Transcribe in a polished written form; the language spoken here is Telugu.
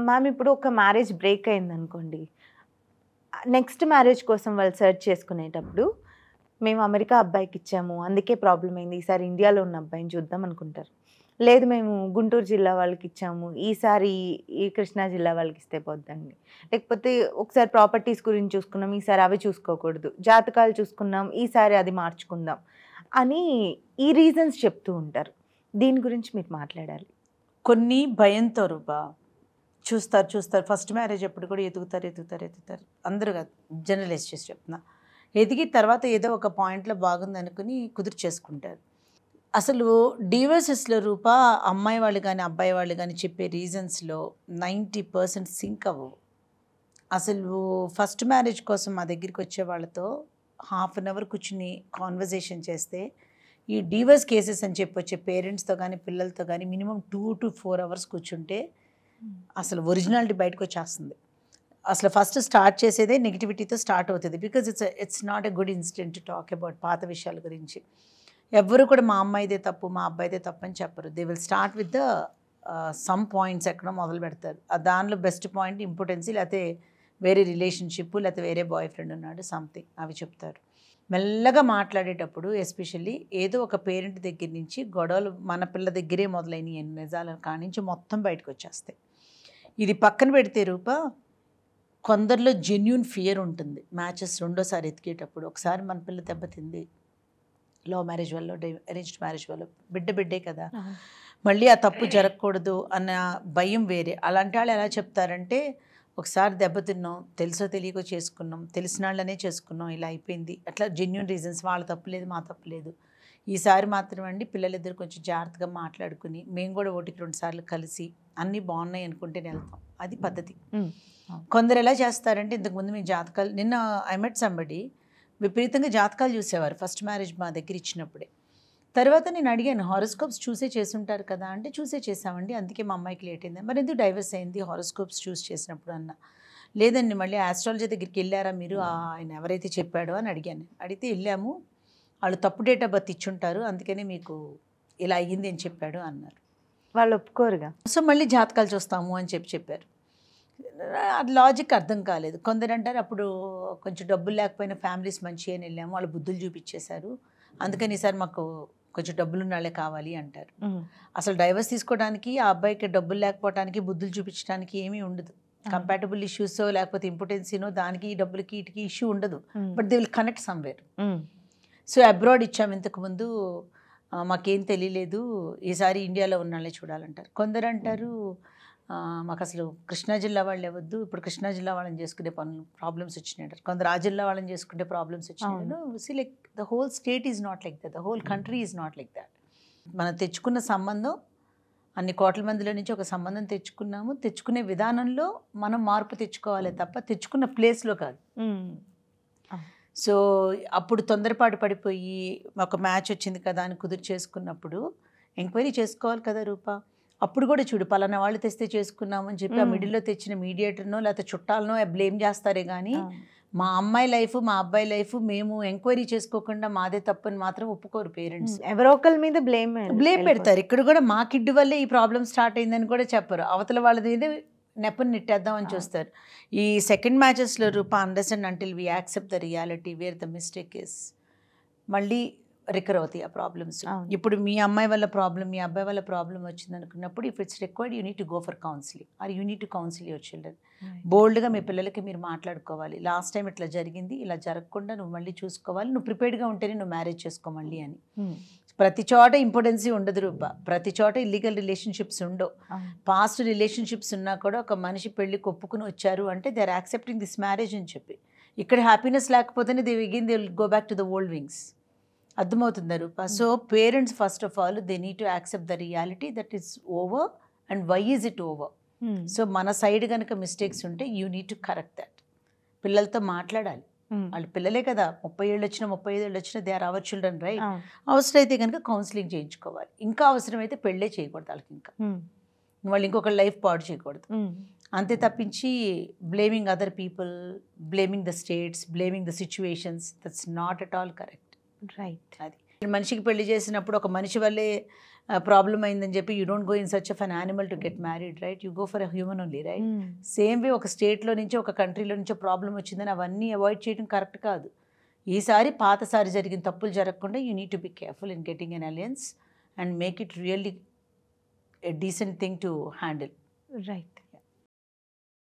మ్యామ్ ఇప్పుడు ఒక మ్యారేజ్ బ్రేక్ అయిందనుకోండి. నెక్స్ట్ మ్యారేజ్ కోసం వాళ్ళు సెర్చ్ చేసుకునేటప్పుడు, మేము అమెరికా అబ్బాయికిచ్చాము. అందుకే ప్రాబ్లమ్ అయింది. ఈసారి ఇండియాలో ఉన్న అబ్బాయిని చూద్దాం అనుకుంటారు. లేదు మేము గుంటూరు జిల్లా వాళ్ళకిచ్చాము. ఈసారి ఈ కృష్ణా జిల్లా వాళ్ళకిస్తే పోద్దండి. లేకపోతే ఒకసారి ప్రాపర్టీస్ గురించి చూసుకున్నాం. ఈసారి అవి చూసుకోకూడదు. జాతకాలు చూసుకున్నాం. ఈసారి అది మార్చుకుందాం అని ఈ రీజన్స్ చెప్తూ ఉంటారు. దీని గురించి మీరు మాట్లాడాలి. కొన్ని భయంతో రూపా చూస్తారు. ఫస్ట్ మ్యారేజ్ అప్పుడు కూడా ఎదుగుతారు. అందరూ కాదు, జనరలైజ్ చేసి చెప్తున్నా. ఎదిగి తర్వాత ఏదో ఒక పాయింట్లో బాగుంది అనుకుని కుదురు చేసుకుంటారు. అసలు డివోర్సెస్లో రూపా అమ్మాయి వాళ్ళు కానీ అబ్బాయి వాళ్ళు కానీ చెప్పే రీజన్స్లో 90% సింక్ అవ్వవు. అసలు ఫస్ట్ మ్యారేజ్ కోసం మా దగ్గరికి వచ్చే వాళ్ళతో హాఫ్ అన్ అవర్ కూర్చుని కాన్వర్జేషన్ చేస్తే ఈ డివోర్స్ కేసెస్ అని చెప్పి వచ్చే పేరెంట్స్తో కానీ పిల్లలతో కానీ మినిమం 2 to 4 hours కూర్చుంటే అసలు ఒరిజినాలిటీ బయటకు వచ్చేస్తుంది. అసలు ఫస్ట్ స్టార్ట్ చేసేదే నెగిటివిటీతో స్టార్ట్ అవుతుంది. Because it's not a good incident to talk about పాత విషయాల గురించి. ఎవ్వరు కూడా మా అమ్మాయిదే తప్పు మా అబ్బాయిదే తప్పు అని చెప్పరు. They will start with the sum points ఎక్కడ మొదలు పెడతారు. దానిలో బెస్ట్ పాయింట్ ఇంపార్టెన్సీ, లేకపోతే వేరే రిలేషన్షిప్, లేకపోతే వేరే బాయ్ ఫ్రెండ్ ఉన్నాడు సంథింగ్, అవి చెప్తారు. మెల్లగా మాట్లాడేటప్పుడు ఎస్పెషల్లీ ఏదో ఒక పేరెంట్ దగ్గర నుంచి గొడవలు మన పిల్ల దగ్గరే మొదలైనవి నిజాల కానించి మొత్తం బయటకు వచ్చేస్తాయి. ఇది పక్కన పెడితే రూపా కొందరిలో జెన్యూన్ ఫియర్ ఉంటుంది. మ్యాచెస్ రెండోసారి ఎతికేటప్పుడు ఒకసారి మన పిల్ల దెబ్బతింది లవ్ మ్యారేజ్ వల్ల, అరేంజ్డ్ మ్యారేజ్ వల్ల, బిడ్డే కదా, మళ్ళీ ఆ తప్పు జరగకూడదు అన్న భయం వేరే. అలాంటి వాళ్ళు ఎలా చెప్తారంటే ఒకసారి దెబ్బతిన్నాం, తెలుసో తెలియకో చేసుకున్నాం, తెలిసిన వాళ్ళనే చేసుకున్నాం, ఇలా అయిపోయింది, అట్లా జెన్యూన్ రీజన్స్, వాళ్ళ తప్పు లేదు మా తప్పు లేదు, ఈసారి మాత్రం అండి పిల్లలిద్దరు కొంచెం జాగ్రత్తగా మాట్లాడుకుని మేము కూడా 1-2 సార్లు కలిసి అన్నీ బాగున్నాయి అనుకుంటేనే వెళ్తాం. అది పద్ధతి. కొందరు ఎలా చేస్తారంటే ఇంతకుముందు మేము జాతకాలు, నిన్న ఐ మెట్ సంబడి విపరీతంగా జాతకాలు చూసేవారు ఫస్ట్ మ్యారేజ్ మా దగ్గర ఇచ్చినప్పుడే. తర్వాత నేను అడిగాను, హారోస్కోప్స్ చూసే చేసుంటారు కదా అంటే, చూసే చేసామండి, అందుకే మా అమ్మాయికి లేట్ అయింది. మరి ఎందుకు డైవర్స్ అయింది హారోస్కోప్స్ చూస్ చేసినప్పుడు అన్న. లేదండి మళ్ళీ ఆస్ట్రాలజీ దగ్గరికి వెళ్ళారా మీరు, ఆయన ఎవరైతే చెప్పాడో అని అడిగాను. అడిగితే వెళ్ళాము, వాళ్ళు తప్పు డేట్ ఆఫ్ బర్త్ ఇచ్చుంటారు, అందుకనే మీకు ఇలా అయ్యింది అని చెప్పాడు అన్నారు. వాళ్ళు ఒప్పుకోరుగా. సో మళ్ళీ జాతకాలు చూస్తాము అని చెప్పారు. అది లాజిక్ అర్థం కాలేదు. కొందరు అంటారు అప్పుడు కొంచెం డబ్బులు లేకపోయినా ఫ్యామిలీస్ మంచి అని వెళ్ళాము, వాళ్ళు బుద్ధులు చూపించేశారు, అందుకని ఈసారి మాకు కొంచెం డబ్బులు ఉన్న వాళ్ళే కావాలి అంటారు. అసలు డైవర్స్ తీసుకోవడానికి ఆ అబ్బాయికి డబ్బులు లేకపోవడానికి బుద్ధులు చూపించడానికి ఏమీ ఉండదు. కంపాటబుల్ ఇష్యూస్ లేకపోతే ఇంపార్టెన్సీనో దానికి డబ్బులకి ఇటుకి ఇష్యూ ఉండదు. But they will connect somewhere. So abroad ఇచ్చాము ఇంతకుముందు, మాకేం తెలియలేదు, ఈసారి ఇండియాలో ఉన్న వాళ్ళే చూడాలంటారు. కొందరు అంటారు మాకు అసలు కృష్ణా జిల్లా వాళ్ళు ఇవ్వద్దు, ఇప్పుడు కృష్ణా జిల్లా వాళ్ళని చేసుకునే పనులు ప్రాబ్లమ్స్ వచ్చినాయి. కొందరు ఆ జిల్లా వాళ్ళని చేసుకుంటే ప్రాబ్లమ్స్ వచ్చినాయి. C like the whole state is not like that, the whole country is not like that. మనం తెచ్చుకున్న సంబంధం, అన్ని కోట్ల మందిలో నుంచి ఒక సంబంధం తెచ్చుకున్నాము, తెచ్చుకునే విధానంలో మనం మార్పు తెచ్చుకోవాలి తప్ప తెచ్చుకున్న ప్లేస్లో కాదు. సో అప్పుడు తొందరపాటు పడిపోయి ఒక మ్యాచ్ వచ్చింది కదా అని కుదురు చేసుకున్నప్పుడు ఎంక్వైరీ చేసుకోవాలి కదా రూపా. అప్పుడు కూడా చూడు, పలానా వాళ్ళు తెస్తే చేసుకున్నామని చెప్పి ఆ మిడిల్లో తెచ్చిన మీడియేటర్నో లేకపోతే చుట్టాలనో బ్లేమ్ చేస్తారే కానీ మా అమ్మాయి లైఫ్ మా అబ్బాయి లైఫ్ మేము ఎంక్వైరీ చేసుకోకుండా మాదే తప్పని మాత్రం ఒప్పుకోరు పేరెంట్స్. ఎవరో ఒకరి మీద బ్లేమ్ పెడతారు. ఇక్కడ కూడా మా కిడ్ వల్లే ఈ ప్రాబ్లం స్టార్ట్ అయిందని కూడా చెప్పరు, అవతల వాళ్ళ మీద నెప్పని నెట్టేద్దామని చూస్తారు. ఈ సెకండ్ మ్యాచెస్లో Rupa understand until we accept the reality where the mistake is, మళ్ళీ రికర్ అవుతాయి ఆ ప్రాబ్లమ్స్. ఇప్పుడు మీ అమ్మాయి వల్ల ప్రాబ్లం, మీ అబ్బాయి వల్ల ప్రాబ్లం వచ్చింది అనుకున్నప్పుడు if it's required you need to go for counselling or you need to counsel your children. బోల్డ్గా మీ పిల్లలకి మీరు మాట్లాడుకోవాలి, లాస్ట్ టైం ఇట్లా జరిగింది, ఇలా జరగకుండా నువ్వు మళ్ళీ చూసుకోవాలి, నువ్వు ప్రిపేర్డ్గా ఉంటేనే నువ్వు మ్యారేజ్ చేసుకో మళ్ళీ అని. ప్రతి చోట ఇంపార్టెన్సీ ఉండదు రూపా, ప్రతి చోట ఇల్లీగల్ రిలేషన్షిప్స్ ఉండవు. పాస్ట్ రిలేషన్షిప్స్ ఉన్నా కూడా ఒక మనిషి పెళ్ళికి ఒప్పుకుని వచ్చారు అంటే they are accepting this marriage అని చెప్పి. ఇక్కడ హ్యాపీనెస్ లేకపోతేనే they will go back to the old wings. అర్థమవుతుందా Rupa? So parents first of all they need to accept the reality that is over and why is it over. So మన సైడ్ కనుక మిస్టేక్స్ ఉంటే you need to correct that. పిల్లలతో మాట్లాడాలి, వాళ్ళు పిల్లలే కదా, 30 ఏళ్ళు వచ్చినా 35 ఏళ్ళు వచ్చినా they are our children right. అవసరమైతే కనుక కౌన్సిలింగ్ చేయించుకోవాలి, ఇంకా అవసరమైతే పెళ్ళే చేయకూడదు వాళ్ళకి, ఇంకా వాళ్ళు ఇంకొక లైఫ్ పాడు చేయకూడదు. అంతే తప్పించి blaming other people, blaming the states, blaming the situations, that's not at all correct. Right. అది మనిషికి పెళ్లి చేసినప్పుడు ఒక మనిషి వల్లే ప్రాబ్లం అయిందని చెప్పి you don't go in such of an animal to get married, right? You go for a human only, right? Same way ఒక స్టేట్లో నుంచి ఒక కంట్రీలో నుంచి ప్రాబ్లం వచ్చిందని అవన్నీ అవాయిడ్ చేయడం కరెక్ట్ కాదు. ఈసారి పాతసారి జరిగిన తప్పులు జరగకుండా you need to be careful in getting an alliance and make it really a decent thing to handle. Right.